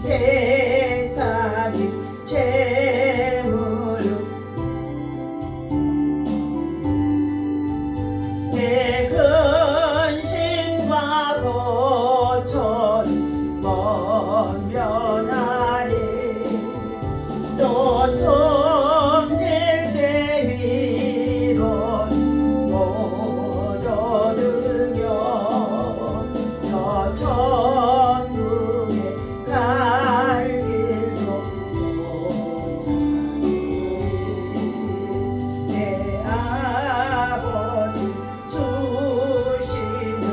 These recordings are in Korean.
세상이 죄물로 내 근심과 고초는 먼면하리 또 숨질 때 위로 못 얻으며 저 천국에 갈 길도 못 찾니 내 아버지 주시는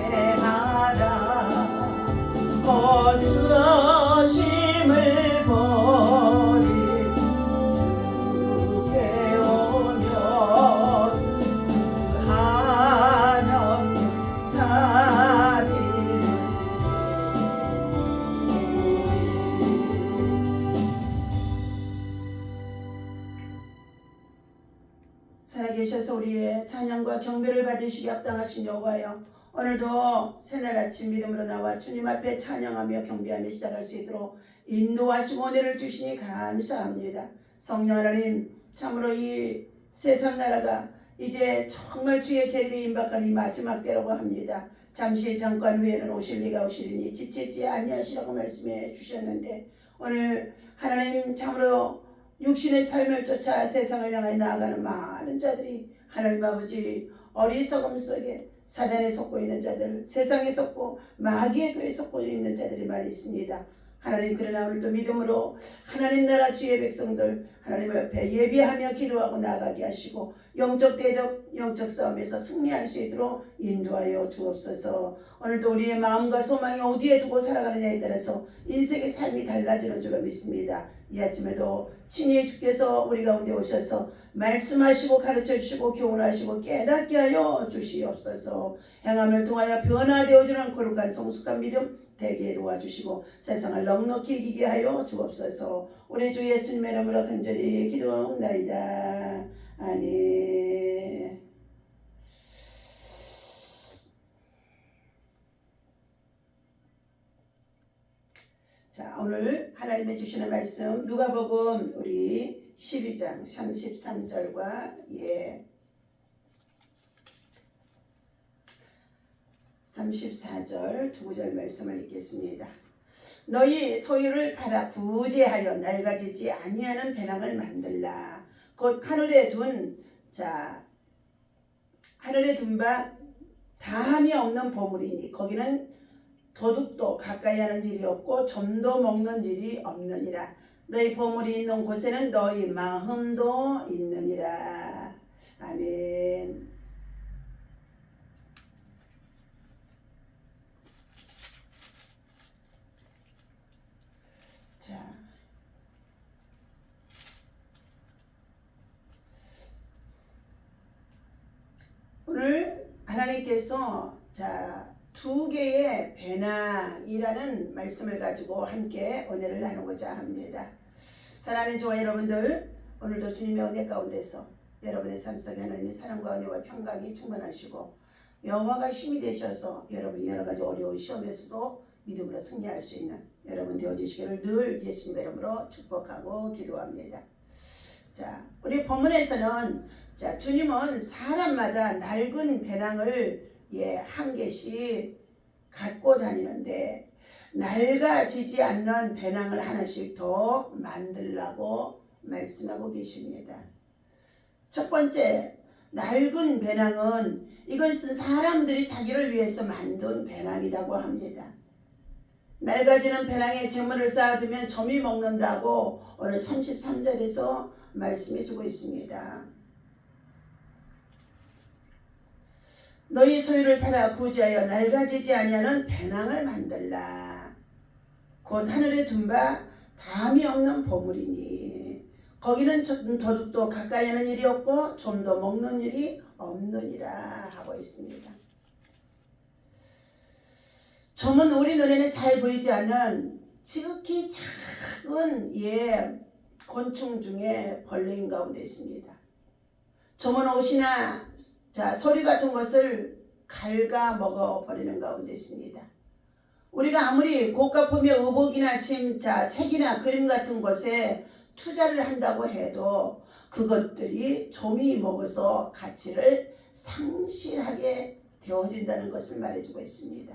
영생하라 거두어심을 버리고 주께 오면 한영 자비를 살아계셔서 우리의 찬양과 경배를 받으시기 합당하신 여호와여, 오늘도 새날 아침 믿음으로 나와 주님 앞에 찬양하며 경배하며 시작할 수 있도록 인도하시고 은혜를 주시니 감사합니다. 성령 하나님, 참으로 이 세상 나라가 이제 정말 주의 재림이 임박하는 이 마지막 때라고 합니다. 잠시 잠깐 후에는 오실 리가 오시리니 지체지 아니하시라고 말씀해 주셨는데, 오늘 하나님 참으로 육신의 삶을 쫓아 세상을 향해 나아가는 많은 자들이 하나님 아버지 어리석음 속에 사단에 속고 있는 자들, 세상에 속고 마귀의 꾀에 속고 있는 자들이 많이 있습니다. 하나님, 그러나 오늘도 믿음으로 하나님 나라 주의 백성들 하나님 앞에 예비하며 기도하고 나아가게 하시고 영적 대적 영적 싸움에서 승리할 수 있도록 인도하여 주옵소서. 오늘도 우리의 마음과 소망이 어디에 두고 살아가느냐에 따라서 인생의 삶이 달라지는 줄로 믿습니다. 이 아침에도 친히 주께서 우리 가운데 오셔서 말씀하시고 가르쳐 주시고 교훈하시고 깨닫게 하여 주시옵소서. 행함을 통하여 변화되어주는 거룩한 성숙한 믿음 되게 도와주시고 세상을 넉넉히 이기게 하여 주옵소서. 우리 주 예수님의 이름으로 간절히 기도하옵나이다. 아멘. 자, 오늘 하나님의 주시는 말씀 누가복음 우리 12장 33절과 34절 두 구절 말씀을 읽겠습니다. 너희 소유를 팔아 구제하여 낡아지지 아니하는 배낭을 만들라. 곧 하늘에 둔 바 다함이 없는 보물이니 거기는 도둑도 가까이 하는 일이 없고 점도 먹는 일이 없느니라. 너희 보물이 있는 곳에는 너희 마음도 있느니라. 아멘. 자, 오늘 하나님께서 두 개의 배낭이라는 말씀을 가지고 함께 은혜를 나누고자 합니다. 사랑하는 저와 여러분들, 오늘도 주님의 은혜 가운데서 여러분의 삶 속에 하나님의 사랑과 은혜와 평강이 충만하시고 여호와가 힘이 되셔서 여러분이 여러 가지 어려운 시험에서도 믿음으로 승리할 수 있는 여러분 되어주시기를 늘 예수님의 이름으로 축복하고 기도합니다. 자, 우리 본문에서는 주님은 사람마다 낡은 배낭을 한 개씩 갖고 다니는데 낡아지지 않는 배낭을 하나씩 더 만들라고 말씀하고 계십니다. 첫 번째, 낡은 배낭은 이것은 사람들이 자기를 위해서 만든 배낭이라고 합니다. 낡아지는 배낭에 재물을 쌓아두면 점이 먹는다고 오늘 33절에서 말씀해주고 있습니다. 너희 소유를 팔아 구제하여 낡아지지 아니하는 배낭을 만들라. 곧 하늘에 둔 바 담이 없는 보물이니 거기는 도둑도 가까이 하는 일이 없고 좀도 먹는 일이 없느니라 하고 있습니다. 점은 우리 눈에는 잘 보이지 않는 지극히 작은 곤충 중에 벌레인 가운데 있습니다. 저먼 옷이나 소리 같은 것을 갉아 먹어버리는 가운데 있습니다. 우리가 아무리 고가품의 의복이나 책이나 그림 같은 것에 투자를 한다고 해도 그것들이 좀이 먹어서 가치를 상실하게 되어진다는 것을 말해주고 있습니다.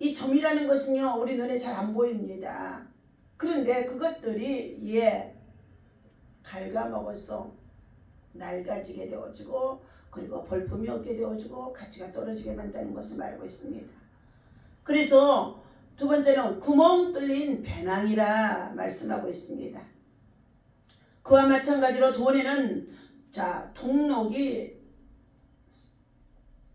이 점이라는 것은요, 우리 눈에 잘 안 보입니다. 그런데 그것들이 갉아먹어서 낡아지게 되어지고 그리고 볼품이 없게 되어지고 가치가 떨어지게 만드는 것을 말하고 있습니다. 그래서 두 번째는 구멍 뚫린 배낭이라 말씀하고 있습니다. 그와 마찬가지로 돈에는 동록이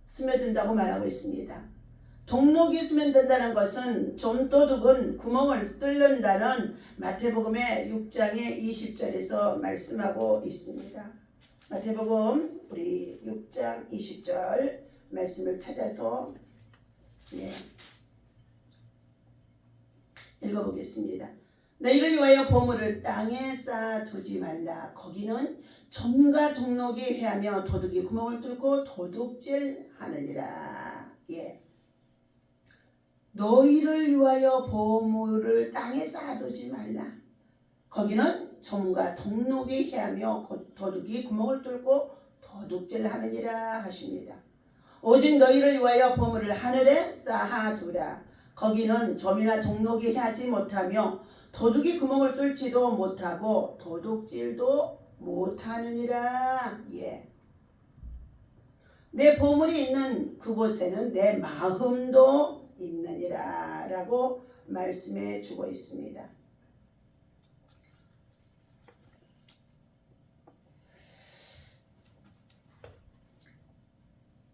스며든다고 말하고 있습니다. 동록이 스며든다는 것은 좀도둑은 구멍을 뚫는다는 마태복음의 6장의 20절에서 말씀하고 있습니다. 마태복음 우리 6장 20절 말씀을 찾아서 읽어보겠습니다. 너희를 위하여 보물을 땅에 쌓아두지 말라. 거기는 점과 동록이 해하며 도둑이 구멍을 뚫고 도둑질하느니라. 너희를 위하여 보물을 땅에 쌓아두지 말라. 거기는 점과 동록이 해하며 도둑이 구멍을 뚫고 도둑질하느니라 하십니다. 오직 너희를 위하여 보물을 하늘에 쌓아두라. 거기는 점이나 동록이 해하지 못하며 도둑이 구멍을 뚫지도 못하고 도둑질도 못하느니라. 내 보물이 있는 그곳에는 내 마음도 있느니라 라고 말씀해 주고 있습니다.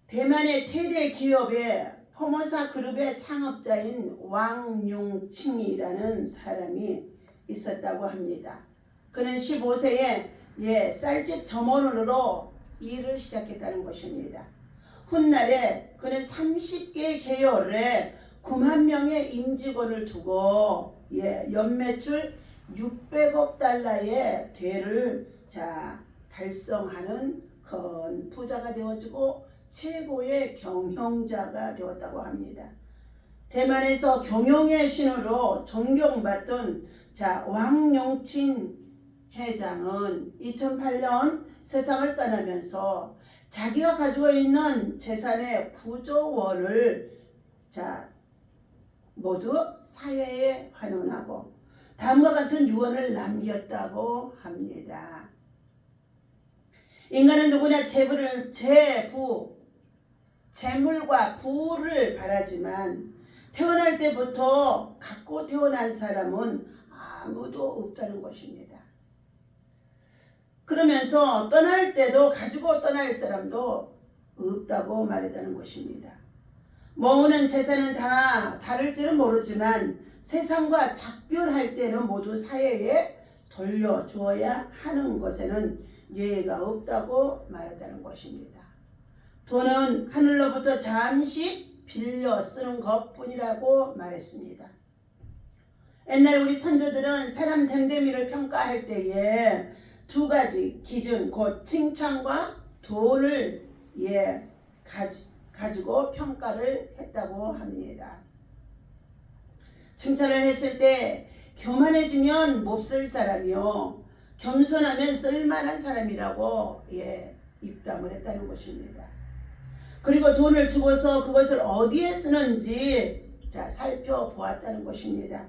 대만의 최대 기업의 포모사 그룹의 창업자인 왕융칭이라는 사람이 있었다고 합니다. 그는 15세에 쌀집 점원으로 일을 시작했다는 것입니다. 훗날에 그는 30개 계열에 9만 명의 임직원을 두고 연매출 600억 달러의 대를 달성하는 큰 부자가 되어지고 최고의 경영자가 되었다고 합니다. 대만에서 경영의 신으로 존경받던 왕용칭 회장은 2008년 세상을 떠나면서 자기가 가지고 있는 재산의 9조 원을 모두 사회에 환원하고 다음과 같은 유언을 남겼다고 합니다. 인간은 누구나 재물과 부를 바라지만 태어날 때부터 갖고 태어난 사람은 아무도 없다는 것입니다. 그러면서 떠날 때도 가지고 떠날 사람도 없다고 말했다는 것입니다. 모으는 재산은 다 다를지는 모르지만 세상과 작별할 때는 모두 사회에 돌려주어야 하는 것에는 예외가 없다고 말했다는 것입니다. 돈은 하늘로부터 잠시 빌려 쓰는 것뿐이라고 말했습니다. 옛날 우리 선조들은 사람 됨됨이를 평가할 때에 두 가지 기준, 곧 칭찬과 돈을 가지고 평가를 했다고 합니다. 칭찬을 했을 때 교만해지면 몹쓸 사람이요, 겸손하면 쓸만한 사람이라고 입담을 했다는 것입니다. 그리고 돈을 주고서 그것을 어디에 쓰는지 살펴보았다는 것입니다.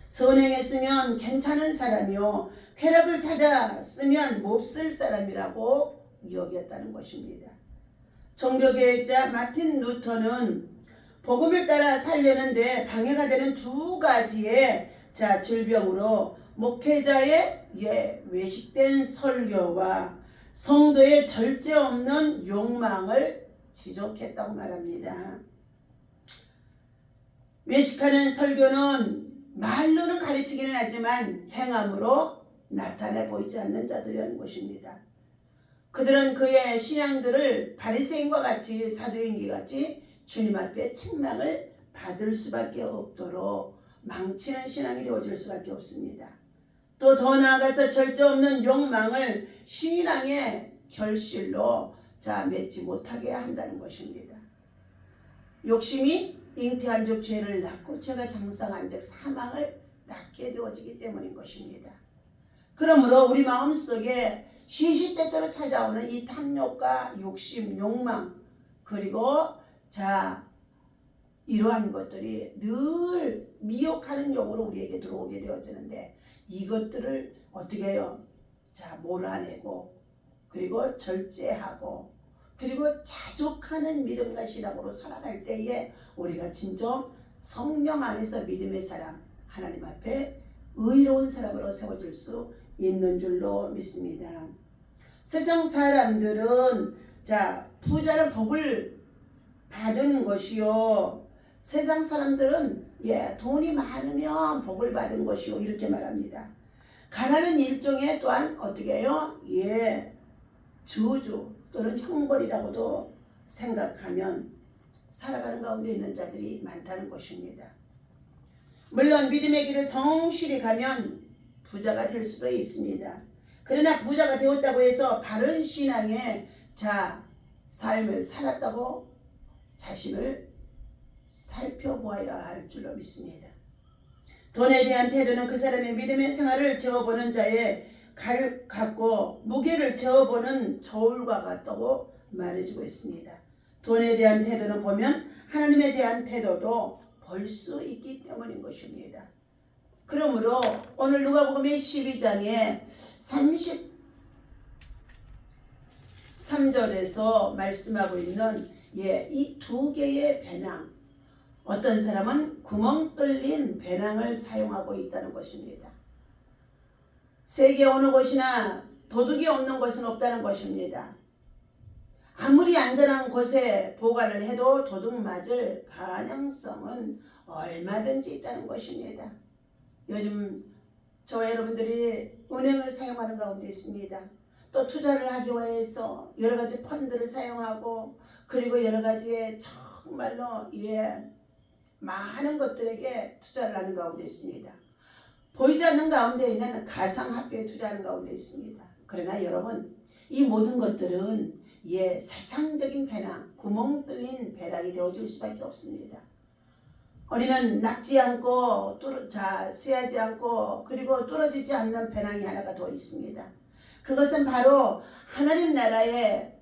선행했으면 괜찮은 사람이요, 쾌락을 찾아 쓰면 몹쓸 사람이라고 여겼다는 것입니다. 종교개혁자 마틴 루터는 복음을 따라 살려는데 방해가 되는 두 가지의 질병으로 목회자의 외식된 설교와 성도의 절제 없는 욕망을 지적했다고 말합니다. 외식하는 설교는 말로는 가르치기는 하지만 행함으로 나타내 보이지 않는 자들이라는 것입니다. 그들은 그의 신앙들을 바리새인과 같이 사도행기같이 주님 앞에 책망을 받을 수밖에 없도록 망치는 신앙이 되어질 수밖에 없습니다. 또 더 나아가서 절제 없는 욕망을 신앙의 결실로 맺지 못하게 한다는 것입니다. 욕심이 잉태한 즉 죄를 낳고 죄가 장성한 즉 사망을 낳게 되어지기 때문인 것입니다. 그러므로 우리 마음속에 시시때때로 찾아오는 이 탐욕과 욕심, 욕망, 그리고 이러한 것들이 늘 미혹하는 영으로 우리에게 들어오게 되어지는데, 이것들을 어떻게 해요? 몰아내고, 그리고 절제하고, 그리고 자족하는 믿음과 신앙으로 살아갈 때에 우리가 진정 성령 안에서 믿음의 사람, 하나님 앞에 의로운 사람으로 세워질 수 있는 줄로 믿습니다. 세상 사람들은 부자는 복을 받은 것이요, 세상 사람들은 돈이 많으면 복을 받은 것이요, 이렇게 말합니다. 가난은 일종의 또한 어떻게 해요? 저주 또는 형벌이라고도 생각하면 살아가는 가운데 있는 자들이 많다는 것입니다. 물론 믿음의 길을 성실히 가면 부자가 될 수도 있습니다. 그러나 부자가 되었다고 해서 바른 신앙의 삶을 살았다고 자신을 살펴보아야 할 줄로 믿습니다. 돈에 대한 태도는 그 사람의 믿음의 생활을 재어보는 자의 칼 같고 무게를 재어보는 저울과 같다고 말해주고 있습니다. 돈에 대한 태도는 보면 하나님에 대한 태도도 볼 수 있기 때문인 것입니다. 그러므로 오늘 누가복음의 12장에 33절에서 말씀하고 있는 이 두 개의 배낭, 어떤 사람은 구멍 뚫린 배낭을 사용하고 있다는 것입니다. 세계 어느 곳이나 도둑이 없는 곳은 없다는 것입니다. 아무리 안전한 곳에 보관을 해도 도둑 맞을 가능성은 얼마든지 있다는 것입니다. 요즘 저와 여러분들이 은행을 사용하는 가운데 있습니다. 또 투자를 하기 위해서 여러 가지 펀드를 사용하고, 그리고 여러 가지의 정말로 많은 것들에게 투자를 하는 가운데 있습니다. 보이지 않는 가운데 있는 가상화폐에 투자하는 가운데 있습니다. 그러나 여러분, 이 모든 것들은 세상적인 배낭, 구멍 뚫린 배낭이 되어줄 수밖에 없습니다. 우리는 낙지 않고 쇠하지 않고 그리고 떨어지지 않는 배낭이 하나가 더 있습니다. 그것은 바로 하나님 나라의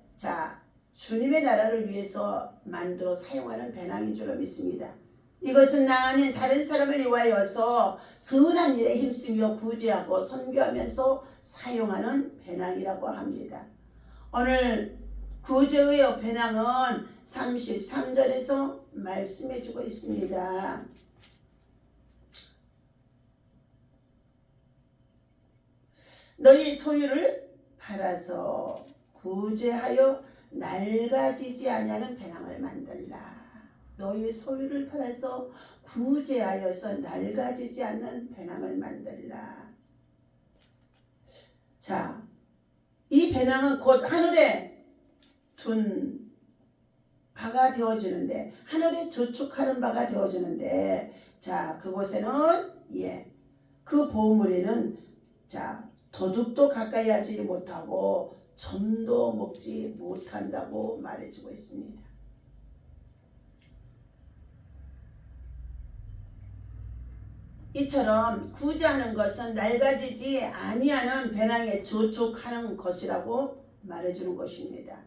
주님의 나라를 위해서 만들어 사용하는 배낭인 줄로 믿습니다. 이것은 나 아닌 다른 사람을 위하여서 선한 일에 힘쓰며 구제하고 선교하면서 사용하는 배낭이라고 합니다. 오늘 구제의 배낭은 33절에서 말씀해 주고 있습니다. 너희 소유를 팔아서 구제하여 낡아지지 아니하는 배낭을 만들라. 너희 소유를 팔아서 구제하여서 낡아지지 않는 배낭을 만들라. 이 배낭은 곧 하늘에 둔 바가 되어지는데, 하늘에 저축하는 바가 되어지는데, 그곳에는 그 보물에는 도둑도 가까이 하지 못하고 점도 먹지 못한다고 말해주고 있습니다. 이처럼 구제하는 것은 낡아지지 아니하는 배낭에 저축하는 것이라고 말해주는 것입니다.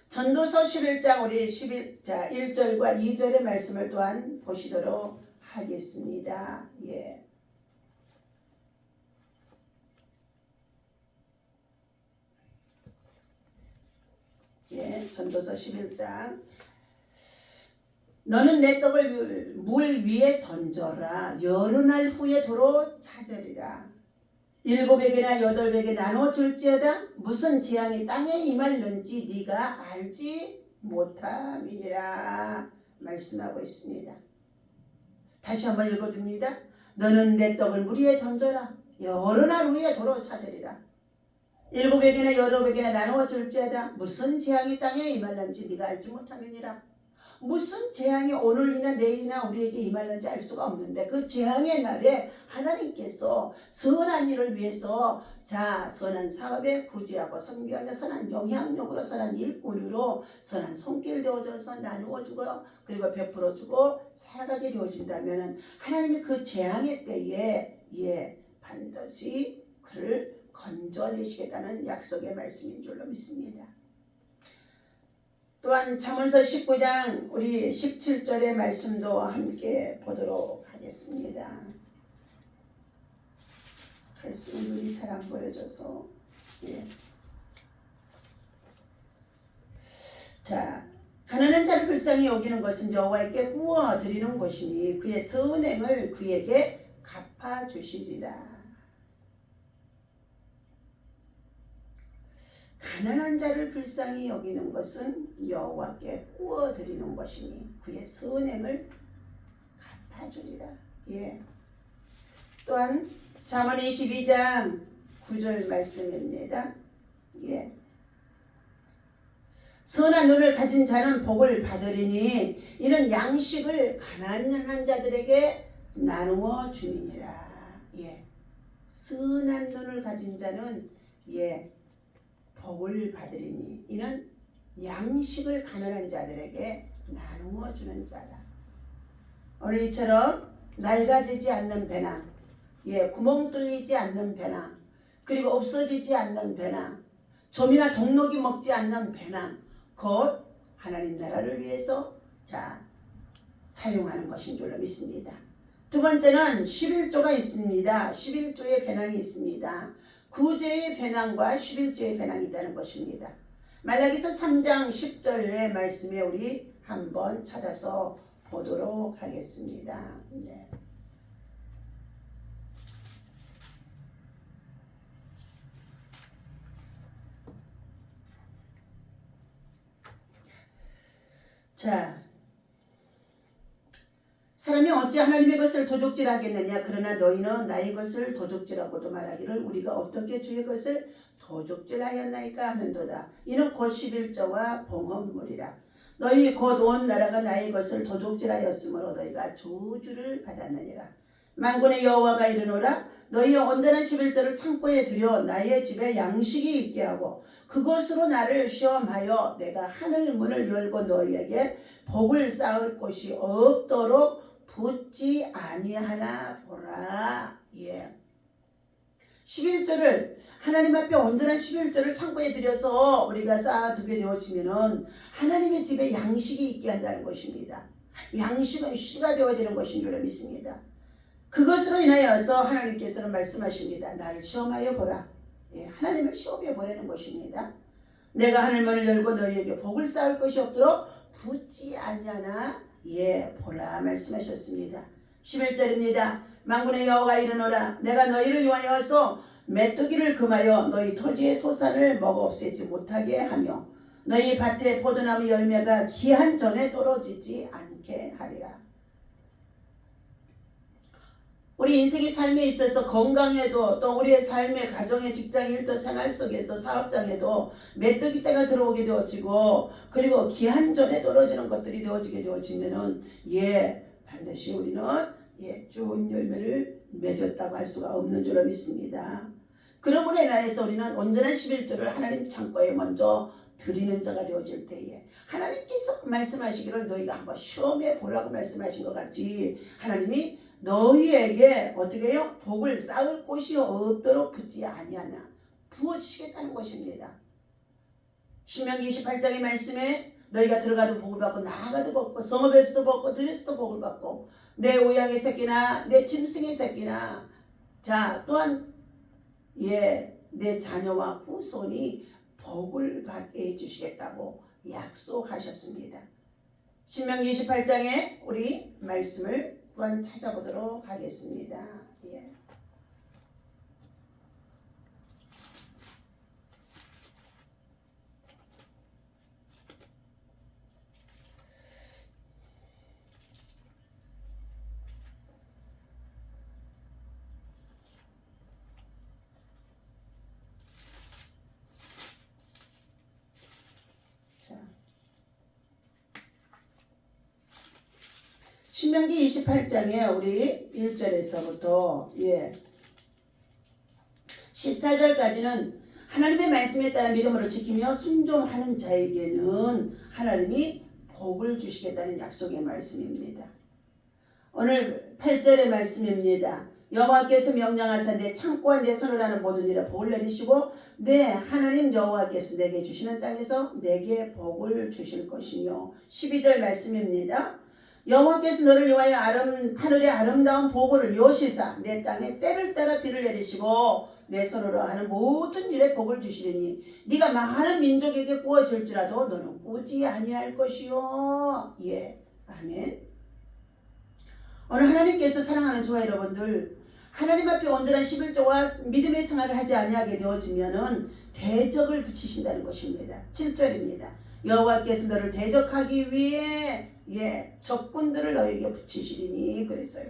전도서 11장 우리 1절과 2절의 말씀을 또한 보시도록 하겠습니다. 전도서 11장. 너는 내 떡을 물 위에 던져라. 여러 날 후에 도로 찾으리라. 7에게나 8에게 나눠 줄지어다. 무슨 재앙이 땅에 임할는지 네가 알지 못함이니라 말씀하고 있습니다. 다시 한번 읽어줍니다. 너는 내 떡을 물 위에 던져라. 여러 날 후에 도로 찾으리라. 7에게나 8에게나 나누어 줄지어다. 무슨 재앙이 땅에 임할는지 네가 알지 못함이니라. 무슨 재앙이 오늘이나 내일이나 우리에게 임하는지 알 수가 없는데 그 재앙의 날에 하나님께서 선한 일을 위해서 선한 사업에 구제하고 선교하며 선한 영향력으로 선한 일꾼으로 선한 손길 되어줘서 나누어주고 그리고 베풀어주고 살아가게 되어진다면 하나님이 그 재앙의 때에 반드시 그를 건져내시겠다는 약속의 말씀인 줄로 믿습니다. 또한 잠언서 19장 우리 17절의 말씀도 함께 보도록 하겠습니다. 말씀이 눈이 잘 안 보여져서 가난한 자를 불쌍히 여기는 것은 여호와께 구워 드리는 것이니 그의 선행을 그에게 갚아주시리라. 가난한 자를 불쌍히 여기는 것은 여호와께 구워 드리는 것이니 그의 선행을 갚아주리라. 또한 잠언 22장 9절 말씀입니다. 선한 눈을 가진 자는 복을 받으리니 이는 양식을 가난한 자들에게 나누어 주니라. 선한 눈을 가진 자는 복을 받으리니 이는 양식을 가난한 자들에게 나누어 주는 자라. 오늘 이처럼 낡아지지 않는 배낭, 구멍 뚫리지 않는 배낭, 그리고 없어지지 않는 배낭, 좀이나 동록이 먹지 않는 배낭, 곧 하나님 나라를 위해서 사용하는 것인 줄로 믿습니다. 두 번째는 11조가 있습니다. 11조의 배낭이 있습니다. 구제의 배낭과 11조의 배낭이 있다는 것입니다. 말라기서 3장 10절의 말씀에 우리 한번 찾아서 보도록 하겠습니다. 사람이 어찌 하나님의 것을 도적질하겠느냐. 그러나 너희는 나의 것을 도적질하고도 말하기를 우리가 어떻게 주의 것을 도적질하였나이까 하는도다. 이는 곧 11조와 봉헌물이라. 너희 곧 온 나라가 나의 것을 도적질하였으므로 너희가 저주를 받았느니라. 만군의 여호와가 이르노라. 너희의 온전한 11조를 창고에 두려 나의 집에 양식이 있게 하고 그것으로 나를 시험하여 내가 하늘 문을 열고 너희에게 복을 쌓을 곳이 없도록 붙지 아니하나 보라. 11조를 하나님 앞에 온전한 11조를 창고에 들여서 우리가 쌓아두게 되어지면은 하나님의 집에 양식이 있게 한다는 것입니다. 양식은 씨가 되어지는 것인 줄 믿습니다. 그것으로 인하여서 하나님께서는 말씀하십니다. 나를 시험하여 보라. 하나님을 시험해 보라는 것입니다. 내가 하늘문을 열고 너희에게 복을 쌓을 것이 없도록 붙지 아니하나 보라 말씀하셨습니다. 11절입니다. 만군의 여호와가 이르노라. 내가 너희를 위하여서 메뚜기를 금하여 너희 토지의 소산을 먹어 없애지 못하게 하며 너희 밭의 포도나무 열매가 기한 전에 떨어지지 않게 하리라. 우리 인생의 삶에 있어서 건강에도 또 우리의 삶의 가정의 직장 일도 생활 속에서 사업장에도 메뚜기 때가 들어오게 되어지고 그리고 기한 전에 떨어지는 것들이 되어지게 되어지면은 반드시 우리는 좋은 열매를 맺었다고 할 수가 없는 줄로 믿습니다. 그러므로 인하여서 우리는 온전한 11조를 하나님 창고에 먼저 드리는 자가 되어질 때에 하나님께서 말씀하시기를 너희가 한번 시험해 보라고 말씀하신 것 같이 하나님이 너희에게 어떻게 해요? 복을 쌓을 곳이 없도록 붙지 아니하나 부어주시겠다는 것입니다. 신명기 28장의 말씀에 너희가 들어가도 복을 받고 나가도 복을 받고 성읍에서도 복고 들에서도 복을 받고 내 우양의 새끼나 내 짐승의 새끼나 또한 내 자녀와 후손이 복을 받게 해주시겠다고 약속하셨습니다. 신명기 28장에 우리 말씀을 또한 찾아보도록 하겠습니다. 신명기 28장에 우리 1절에서부터 14절까지는 하나님의 말씀에 따라 믿음으로 지키며 순종하는 자에게는 하나님이 복을 주시겠다는 약속의 말씀입니다. 오늘 8절의 말씀입니다. 여호와께서 명령하사 내 창고와 내 손을 하는 모든 일에 복을 내리시고 내 하나님 여호와께서 내게 주시는 땅에서 내게 복을 주실 것이며 12절 말씀입니다. 여호와께서 너를 위하여 하늘의 아름다운 보고를 여시사 내 땅에 때를 따라 비를 내리시고 내 손으로 하는 모든 일에 복을 주시리니 네가 많은 민족에게 구워질지라도 너는 꾸지 아니할 것이요. 아멘. 오늘 하나님께서 사랑하는 저와 여러분들, 하나님 앞에 온전한 11조와 믿음의 생활을 하지 아니하게 되어지면은 대적을 붙이신다는 것입니다. 7절입니다. 여호와께서 너를 대적하기 위해 적군들을 너에게 붙이시리니 그랬어요.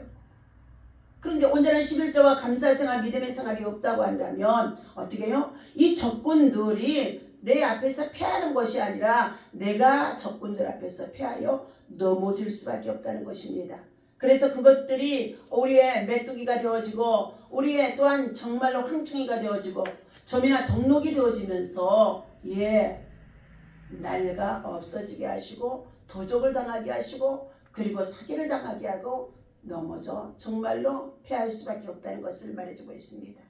그런데 온전한 11조와 감사생활, 믿음의 생활이 없다고 한다면 어떻게 해요? 이 적군들이 내 앞에서 패하는 것이 아니라 내가 적군들 앞에서 패하여 넘어질 수밖에 없다는 것입니다. 그래서 그것들이 우리의 메뚜기가 되어지고 우리의 또한 정말로 황충이가 되어지고 점이나 동록이 되어지면서 날가 없어지게 하시고 도적을 당하게 하시고 그리고 사기를 당하게 하고 넘어져 정말로 패할 수밖에 없다는 것을 말해주고 있습니다.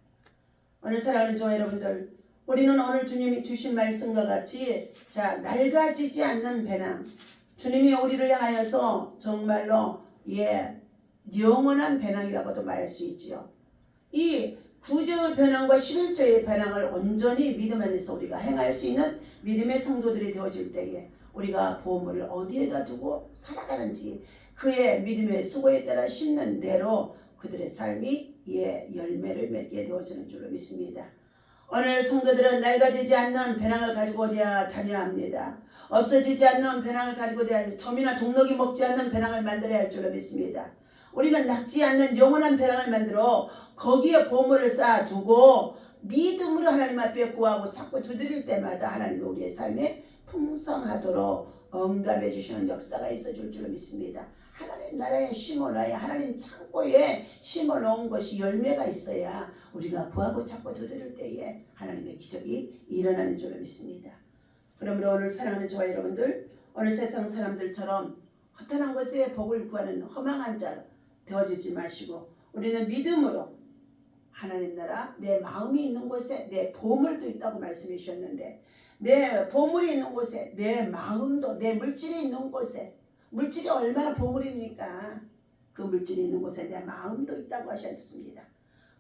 오늘 사랑하는 저와 여러분들, 우리는 오늘 주님이 주신 말씀과 같이 낡아지지 않는 배낭, 주님이 우리를 향하여서 정말로 영원한 배낭이라고도 말할 수 있지요. 이 9조의 배낭과 11조의 배낭을 온전히 믿음 안에서 우리가 행할 수 있는 믿음의 성도들이 되어질 때에 우리가 보물을 어디에다 두고 살아가는지 그의 믿음의 수고에 따라 심는 대로 그들의 삶이 열매를 맺게 되어지는 줄로 믿습니다. 오늘 성도들은 낡아지지 않는 배낭을 가지고 다녀야 합니다. 없어지지 않는 배낭을 가지고 다녀야 합니다. 점이나 동록이 먹지 않는 배낭을 만들어야 할 줄로 믿습니다. 우리는 낡지 않는 영원한 배낭을 만들어 거기에 보물을 쌓아두고 믿음으로 하나님 앞에 구하고 자꾸 두드릴 때마다 하나님이 우리의 삶에 풍성하도록 응답해 주시는 역사가 있어줄 줄로 믿습니다. 하나님 나라에 심어놔야, 하나님 창고에 심어놓은 것이 열매가 있어야 우리가 구하고 찾고 두드릴 때에 하나님의 기적이 일어나는 줄로 믿습니다. 그러므로 오늘 사랑하는 저와 여러분들, 오늘 세상 사람들처럼 허탄한 것에 복을 구하는 허망한 자 되어지지 마시고 우리는 믿음으로 하나님 나라, 내 마음이 있는 곳에 내 보물도 있다고 말씀해 주셨는데 내 보물이 있는 곳에 내 마음도, 내 물질이 있는 곳에, 물질이 얼마나 보물입니까? 그 물질이 있는 곳에 내 마음도 있다고 하셨습니다.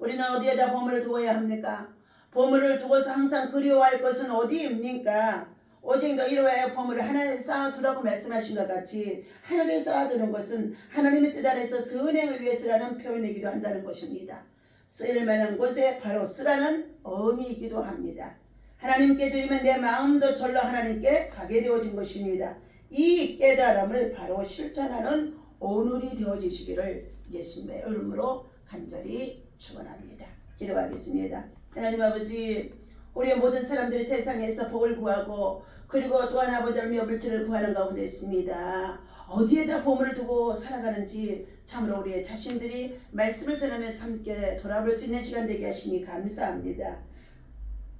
우리는 어디에다 보물을 두어야 합니까? 보물을 두고서 항상 그리워할 것은 어디입니까? 오직 너희로 하여 보물을 하나님에 쌓아두라고 말씀하신 것 같이 하늘에 쌓아두는 것은 하나님의 뜻 안에서 선행을 위해서라는 표현이기도 한다는 것입니다. 쓰일만한 곳에 바로 쓰라는 의미이기도 합니다. 하나님께 드리면 내 마음도 절로 하나님께 가게 되어진 것입니다. 이 깨달음을 바로 실천하는 오늘이 되어지시기를 예수님의 이름으로 간절히 축원합니다. 기도하겠습니다. 하나님 아버지, 우리의 모든 사람들이 세상에서 복을 구하고 그리고 또한 아버지의 물질을 구하는 가운데 있습니다. 어디에다 보물을 두고 살아가는지 참으로 우리의 자신들이 말씀을 전하면서 함께 돌아볼 수 있는 시간 되게 하시니 감사합니다.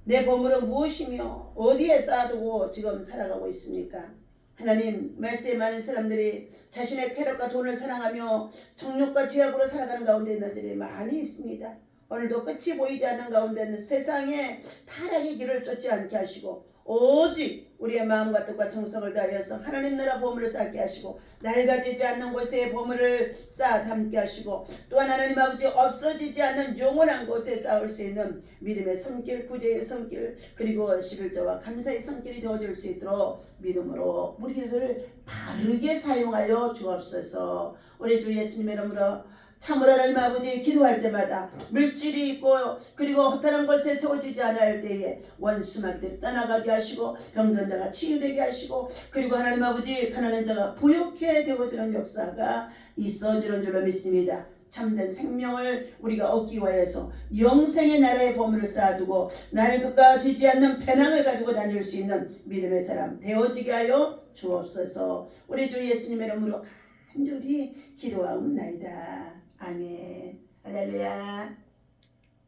내 보물은 무엇이며 어디에 쌓아두고 지금 살아가고 있습니까? 하나님, 말씀에 많은 사람들이 자신의 쾌락과 돈을 사랑하며 정욕과 죄악으로 살아가는 가운데 있는 자들이 많이 있습니다. 오늘도 끝이 보이지 않는 가운데 있는 세상에 타락의 길을 쫓지 않게 하시고 오직 우리의 마음과 뜻과 정성을 다하여서 하나님 나라 보물을 쌓게 하시고 낡아지지 않는 곳에 보물을 쌓아 담게 하시고 또한 하나님 아버지 없어지지 않는 영원한 곳에 쌓을 수 있는 믿음의 손길, 구제의 손길, 그리고 11조와 감사의 손길이 되어질 수 있도록 믿음으로 우리를 바르게 사용하여 주옵소서. 우리 주 예수님의 이름으로 참으로 하나님 아버지 기도할 때마다 물질이 있고 그리고 허탄한 것에 세워지지 않을 때에 원수마귀들이 떠나가게 하시고 병든 자가 치유되게 하시고 그리고 하나님 아버지 가난한 자가 부욕해 되어지는 역사가 있어지는 줄로 믿습니다. 참된 생명을 우리가 얻기 위해서 영생의 나라의 보물을 쌓아두고 낡을까 지지 않는 배낭을 가지고 다닐 수 있는 믿음의 사람 되어지게 하여 주옵소서. 우리 주 예수님의 이름으로 간절히 기도하옵나이다. 아멘. 할렐루야.